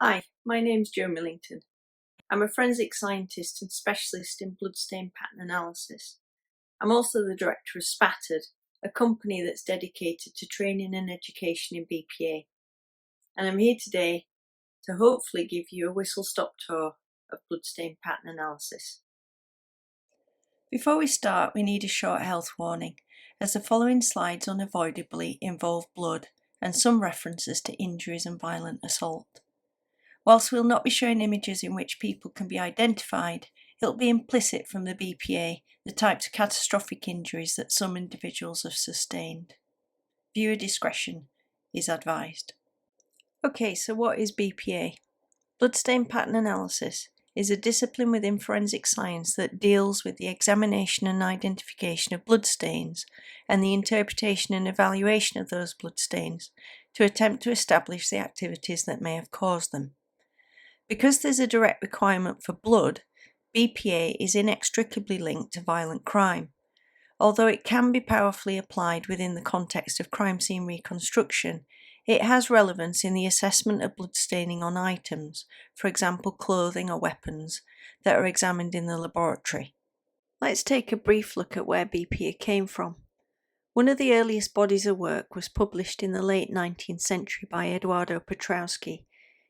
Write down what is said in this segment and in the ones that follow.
Hi, my name's Jo Millington. I'm a forensic scientist and specialist in bloodstain pattern analysis. I'm also the director of Spattered, a company that's dedicated to training and education in BPA. And I'm here today to hopefully give you a whistle-stop tour of bloodstain pattern analysis. Before we start, we need a short health warning, as the following slides unavoidably involve blood and some references to injuries and violent assault. Whilst we'll not be showing images in which people can be identified, it'll be implicit from the BPA the types of catastrophic injuries that some individuals have sustained. Viewer discretion is advised. Okay, so what is BPA? Bloodstain Pattern Analysis is a discipline within forensic science that deals with the examination and identification of bloodstains and the interpretation and evaluation of those bloodstains to attempt to establish the activities that may have caused them. Because there's a direct requirement for blood, BPA is inextricably linked to violent crime. Although it can be powerfully applied within the context of crime scene reconstruction, it has relevance in the assessment of bloodstaining on items, for example clothing or weapons, that are examined in the laboratory. Let's take a brief look at where BPA came from. One of the earliest bodies of work was published in the late 19th century by Eduardo Petrowski.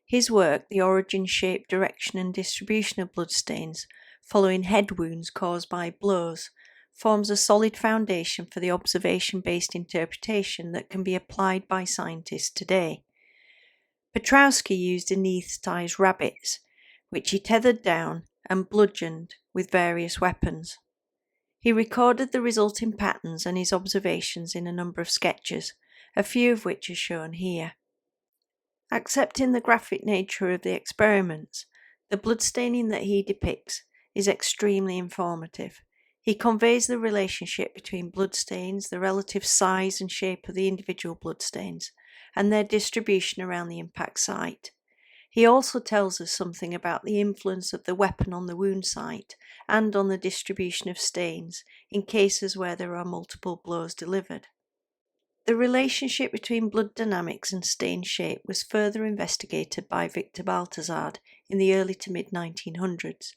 His work, The Origin, Shape, Direction and Distribution of Bloodstains, following head wounds caused by blows, forms a solid foundation for the observation-based interpretation that can be applied by scientists today. Petrowski used anaesthetized rabbits, which he tethered down and bludgeoned with various weapons. He recorded the resulting patterns and his observations in a number of sketches, a few of which are shown here. Accepting the graphic nature of the experiments, the bloodstaining that he depicts is extremely informative. He conveys the relationship between bloodstains, the relative size and shape of the individual bloodstains, and their distribution around the impact site. He also tells us something about the influence of the weapon on the wound site and on the distribution of stains in cases where there are multiple blows delivered. The relationship between blood dynamics and stain shape was further investigated by Victor Balthazard in the early to mid-1900s.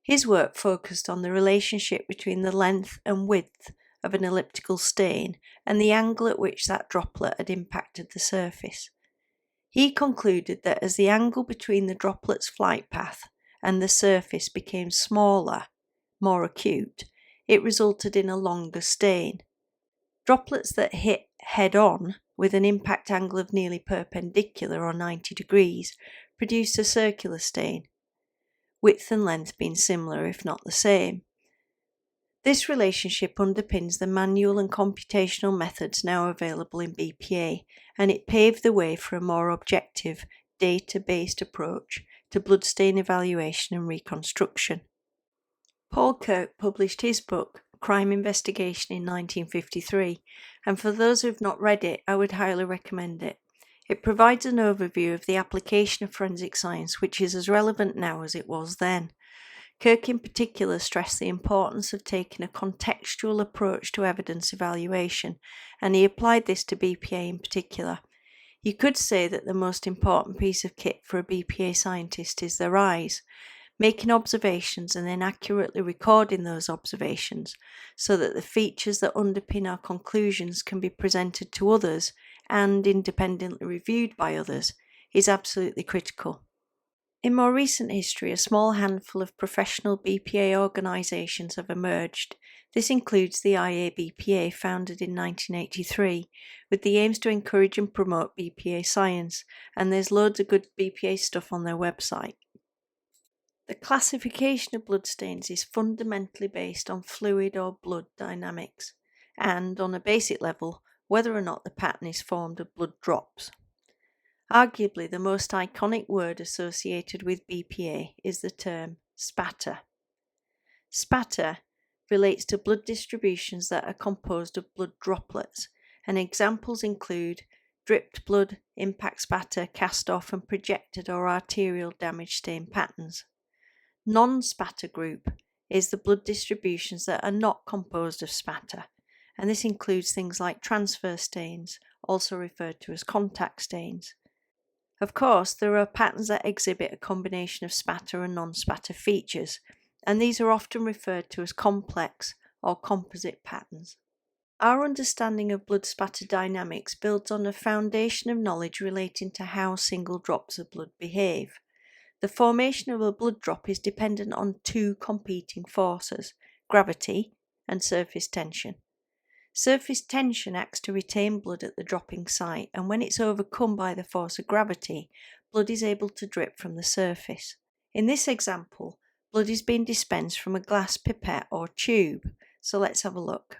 His work focused on the relationship between the length and width of an elliptical stain and the angle at which that droplet had impacted the surface. He concluded that as the angle between the droplet's flight path and the surface became smaller, more acute, it resulted in a longer stain. Droplets that hit head-on with an impact angle of nearly perpendicular or 90 degrees produced a circular stain, width and length being similar if not the same. This relationship underpins the manual and computational methods now available in BPA, and it paved the way for a more objective, data-based approach to bloodstain evaluation and reconstruction. Paul Kirk published his book, Crime Investigation, in 1953, and for those who have not read it, I would highly recommend it. It provides an overview of the application of forensic science, which is as relevant now as it was then. Kirk in particular stressed the importance of taking a contextual approach to evidence evaluation, and he applied this to BPA in particular. You could say that the most important piece of kit for a BPA scientist is their eyes, making observations and then accurately recording those observations so that the features that underpin our conclusions can be presented to others and independently reviewed by others is absolutely critical. In more recent history, a small handful of professional BPA organisations have emerged. This includes the IABPA, founded in 1983, with the aims to encourage and promote BPA science, and there's loads of good BPA stuff on their website. The classification of bloodstains is fundamentally based on fluid or blood dynamics, and, on a basic level, whether or not the pattern is formed of blood drops. Arguably, the most iconic word associated with BPA is the term spatter. Spatter relates to blood distributions that are composed of blood droplets, and examples include dripped blood, impact spatter, cast-off and projected or arterial damage stain patterns. Non-spatter group is the blood distributions that are not composed of spatter, and this includes things like transfer stains, also referred to as contact stains. Of course, there are patterns that exhibit a combination of spatter and non-spatter features, and these are often referred to as complex or composite patterns. Our understanding of blood spatter dynamics builds on a foundation of knowledge relating to how single drops of blood behave. The formation of a blood drop is dependent on two competing forces, gravity and surface tension. Surface tension acts to retain blood at the dropping site, and when it's overcome by the force of gravity, blood is able to drip from the surface. In this example, blood is being dispensed from a glass pipette or tube, so let's have a look.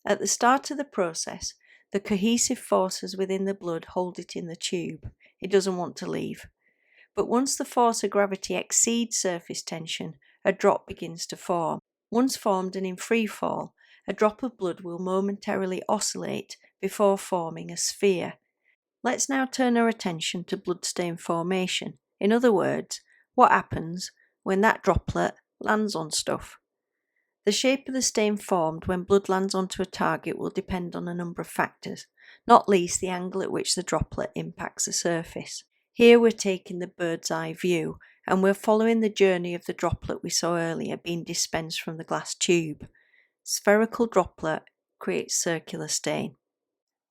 At the start of the process, the cohesive forces within the blood hold it in the tube. It doesn't want to leave. But once the force of gravity exceeds surface tension, a drop begins to form. Once formed and in free fall, a drop of blood will momentarily oscillate before forming a sphere. Let's now turn our attention to blood stain formation. In other words, what happens when that droplet lands on stuff? The shape of the stain formed when blood lands onto a target will depend on a number of factors, not least the angle at which the droplet impacts the surface. Here we're taking the bird's eye view, and we're following the journey of the droplet we saw earlier being dispensed from the glass tube. Spherical droplet creates circular stain.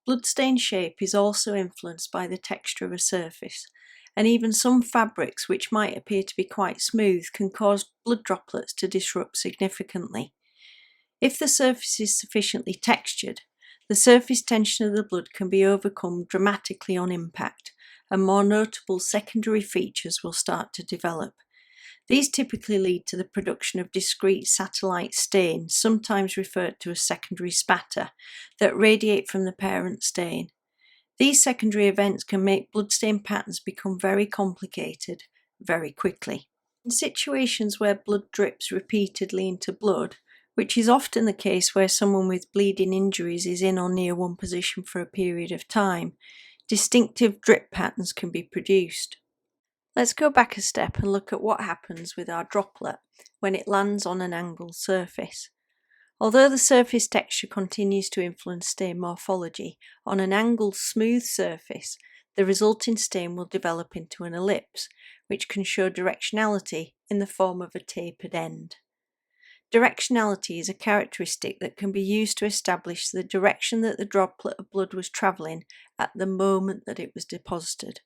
Blood stain shape is also influenced by the texture of a surface, and even some fabrics which might appear to be quite smooth can cause blood droplets to disrupt significantly. If the surface is sufficiently textured, the surface tension of the blood can be overcome dramatically on impact, and more notable secondary features will start to develop. These typically lead to the production of discrete satellite stains, sometimes referred to as secondary spatter, that radiate from the parent stain. These secondary events can make bloodstain patterns become very complicated very quickly. In situations where blood drips repeatedly into blood, which is often the case where someone with bleeding injuries is in or near one position for a period of time, distinctive drip patterns can be produced. Let's go back a step and look at what happens with our droplet when it lands on an angled surface. Although the surface texture continues to influence stain morphology, on an angled smooth surface, the resulting stain will develop into an ellipse, which can show directionality in the form of a tapered end. Directionality is a characteristic that can be used to establish the direction that the droplet of blood was travelling at the moment that it was deposited.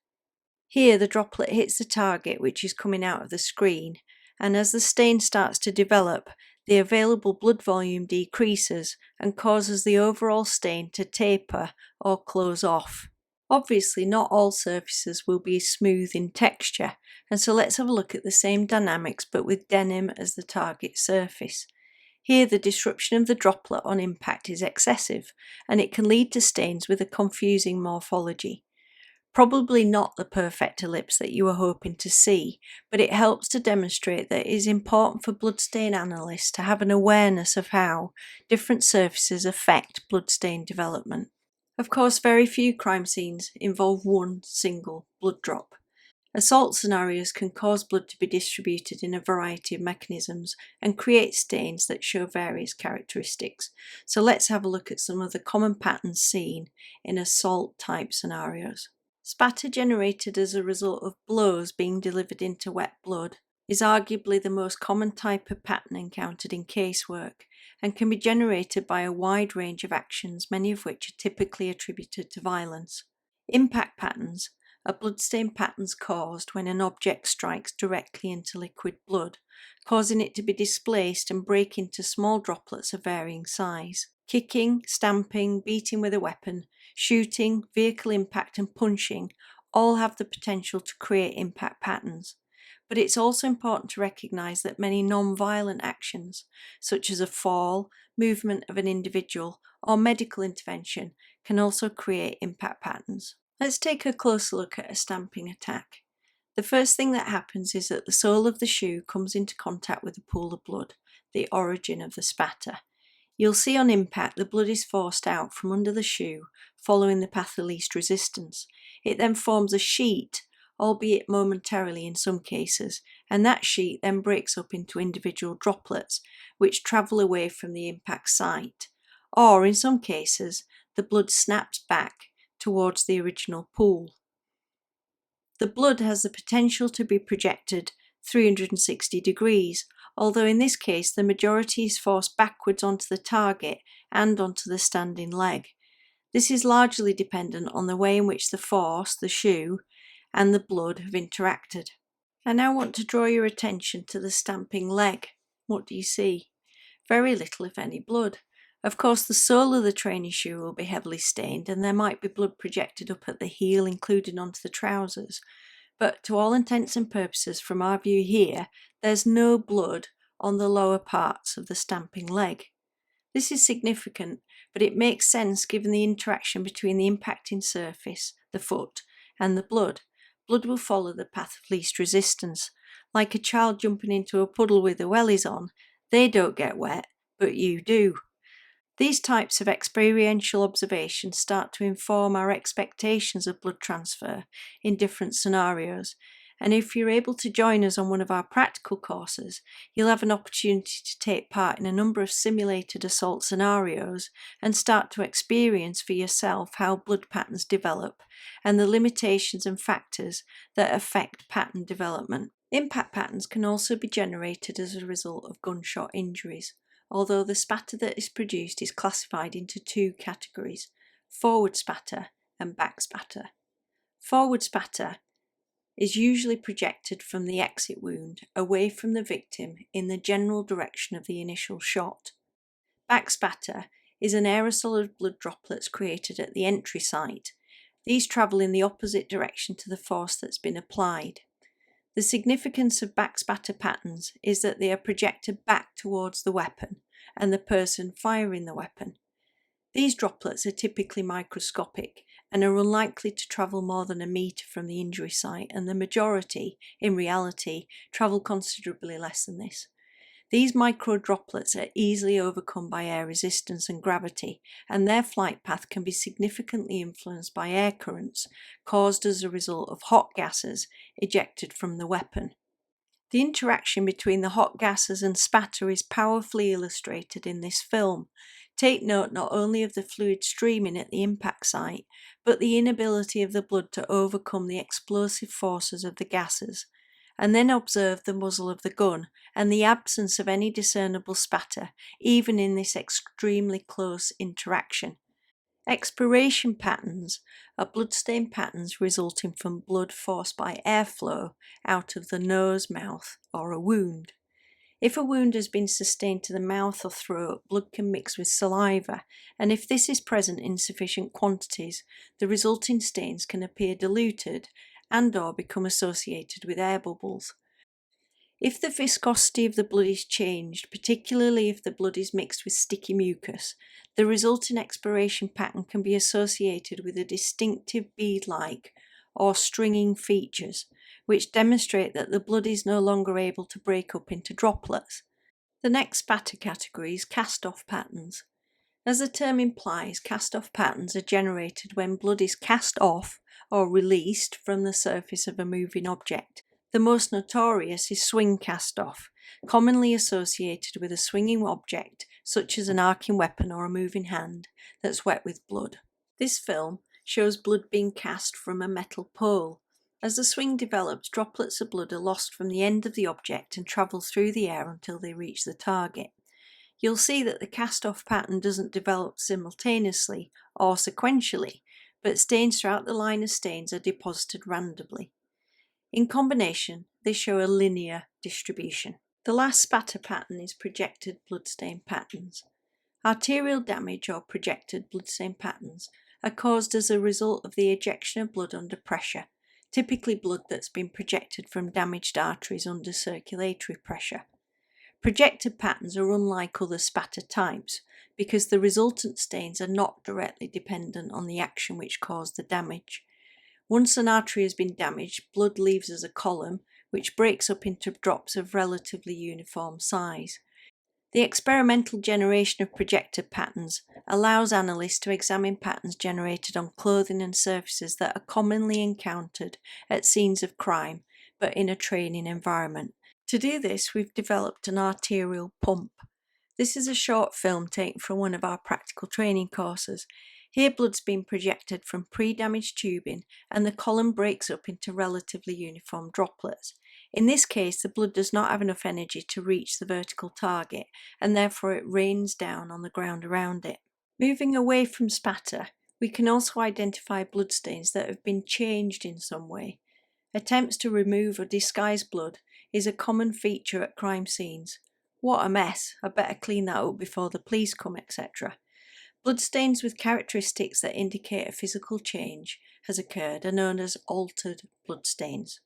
Here the droplet hits the target which is coming out of the screen, and as the stain starts to develop, the available blood volume decreases and causes the overall stain to taper or close off. Obviously not all surfaces will be smooth in texture, and so let's have a look at the same dynamics but with denim as the target surface. Here the disruption of the droplet on impact is excessive, and it can lead to stains with a confusing morphology. Probably not the perfect ellipse that you were hoping to see, but it helps to demonstrate that it is important for bloodstain analysts to have an awareness of how different surfaces affect bloodstain development. Of course, very few crime scenes involve one single blood drop. Assault scenarios can cause blood to be distributed in a variety of mechanisms and create stains that show various characteristics. So let's have a look at some of the common patterns seen in assault type scenarios. Spatter generated as a result of blows being delivered into wet blood is arguably the most common type of pattern encountered in casework and can be generated by a wide range of actions, many of which are typically attributed to violence. Impact patterns are bloodstain patterns caused when an object strikes directly into liquid blood, causing it to be displaced and break into small droplets of varying size. Kicking, stamping, beating with a weapon, shooting, vehicle impact and punching all have the potential to create impact patterns. But it's also important to recognise that many non-violent actions, such as a fall, movement of an individual, or medical intervention, can also create impact patterns. Let's take a closer look at a stamping attack. The first thing that happens is that the sole of the shoe comes into contact with a pool of blood, the origin of the spatter. You'll see on impact the blood is forced out from under the shoe following the path of least resistance. It then forms a sheet, albeit momentarily in some cases, and that sheet then breaks up into individual droplets which travel away from the impact site. Or in some cases, the blood snaps back towards the original pool. The blood has the potential to be projected 360 degrees, although in this case the majority is forced backwards onto the target and onto the standing leg. This is largely dependent on the way in which the force, the shoe, and the blood have interacted. I now want to draw your attention to the stamping leg. What do you see? Very little, if any, blood. Of course, the sole of the training shoe will be heavily stained and there might be blood projected up at the heel, including onto the trousers. But to all intents and purposes, from our view here, there's no blood on the lower parts of the stamping leg. This is significant, but it makes sense given the interaction between the impacting surface, the foot, and the blood. Blood will follow the path of least resistance. Like a child jumping into a puddle with the wellies on, they don't get wet, but you do. These types of experiential observations start to inform our expectations of blood transfer in different scenarios, and if you're able to join us on one of our practical courses, you'll have an opportunity to take part in a number of simulated assault scenarios and start to experience for yourself how blood patterns develop and the limitations and factors that affect pattern development. Impact patterns can also be generated as a result of gunshot injuries, although the spatter that is produced is classified into two categories: forward spatter and back spatter. Forward spatter is usually projected from the exit wound away from the victim in the general direction of the initial shot. Back spatter is an aerosol of blood droplets created at the entry site. These travel in the opposite direction to the force that's been applied. The significance of back spatter patterns is that they are projected back towards the weapon and the person firing the weapon. These droplets are typically microscopic and are unlikely to travel more than a metre from the injury site, and the majority, in reality, travel considerably less than this. These micro droplets are easily overcome by air resistance and gravity, and their flight path can be significantly influenced by air currents caused as a result of hot gases ejected from the weapon. The interaction between the hot gases and spatter is powerfully illustrated in this film. Take note not only of the fluid streaming at the impact site, but the inability of the blood to overcome the explosive forces of the gases, and then observe the muzzle of the gun and the absence of any discernible spatter, even in this extremely close interaction. Expiration patterns are bloodstain patterns resulting from blood forced by airflow out of the nose, mouth, or a wound. If a wound has been sustained to the mouth or throat, blood can mix with saliva, and if this is present in sufficient quantities, the resulting stains can appear diluted and/or become associated with air bubbles. If the viscosity of the blood is changed, particularly if the blood is mixed with sticky mucus, the resulting expiration pattern can be associated with a distinctive bead-like or stringing features, which demonstrate that the blood is no longer able to break up into droplets. The next spatter category is cast-off patterns. As the term implies, cast-off patterns are generated when blood is cast off or released from the surface of a moving object. The most notorious is swing cast-off, commonly associated with a swinging object such as an arcing weapon or a moving hand that's wet with blood. This film shows blood being cast from a metal pole. As the swing develops, droplets of blood are lost from the end of the object and travel through the air until they reach the target. You'll see that the cast-off pattern doesn't develop simultaneously or sequentially, but stains throughout the line of stains are deposited randomly. In combination, they show a linear distribution. The last spatter pattern is projected bloodstain patterns. Arterial damage or projected bloodstain patterns are caused as a result of the ejection of blood under pressure, typically blood that's been projected from damaged arteries under circulatory pressure. Projected patterns are unlike other spatter types because the resultant stains are not directly dependent on the action which caused the damage. Once an artery has been damaged, blood leaves as a column, which breaks up into drops of relatively uniform size. The experimental generation of projected patterns allows analysts to examine patterns generated on clothing and surfaces that are commonly encountered at scenes of crime, but in a training environment. To do this, we've developed an arterial pump. This is a short film taken from one of our practical training courses. Here blood's been projected from pre-damaged tubing and the column breaks up into relatively uniform droplets. In this case, the blood does not have enough energy to reach the vertical target and therefore it rains down on the ground around it. Moving away from spatter, we can also identify bloodstains that have been changed in some way. Attempts to remove or disguise blood is a common feature at crime scenes. What a mess, I better clean that up before the police come, etc. Bloodstains with characteristics that indicate a physical change has occurred are known as altered bloodstains.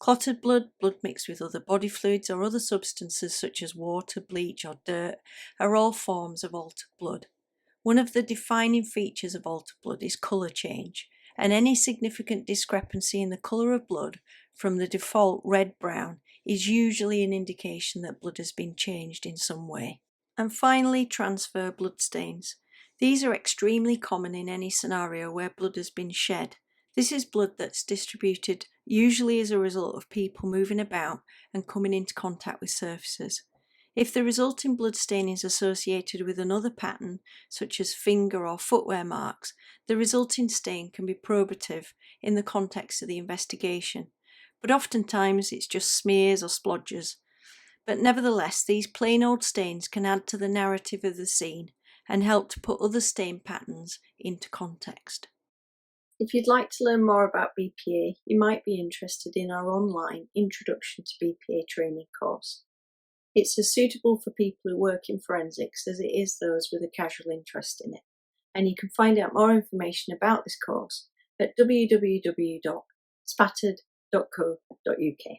Clotted blood, blood mixed with other body fluids or other substances such as water, bleach or dirt are all forms of altered blood. One of the defining features of altered blood is colour change, and any significant discrepancy in the colour of blood from the default red-brown is usually an indication that blood has been changed in some way. And finally, transfer bloodstains. These are extremely common in any scenario where blood has been shed. This is blood that's distributed usually as a result of people moving about and coming into contact with surfaces. If the resulting bloodstain is associated with another pattern, such as finger or footwear marks, the resulting stain can be probative in the context of the investigation, but oftentimes it's just smears or splodges. But nevertheless, these plain old stains can add to the narrative of the scene and help to put other stain patterns into context. If you'd like to learn more about BPA, you might be interested in our online Introduction to BPA Training Course. It's as suitable for people who work in forensics as it is those with a casual interest in it, and you can find out more information about this course at www.spattered.co.uk.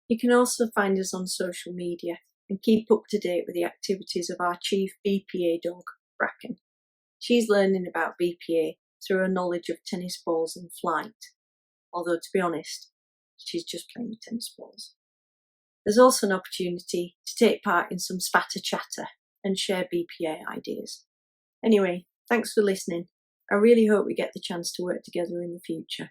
You can also find us on social media and keep up to date with the activities of our chief BPA dog, Bracken. She's learning about BPA through her knowledge of tennis balls and flight, although to be honest, she's just playing with tennis balls. There's also an opportunity to take part in some spatter chatter and share BPA ideas. Anyway, thanks for listening. I really hope we get the chance to work together in the future.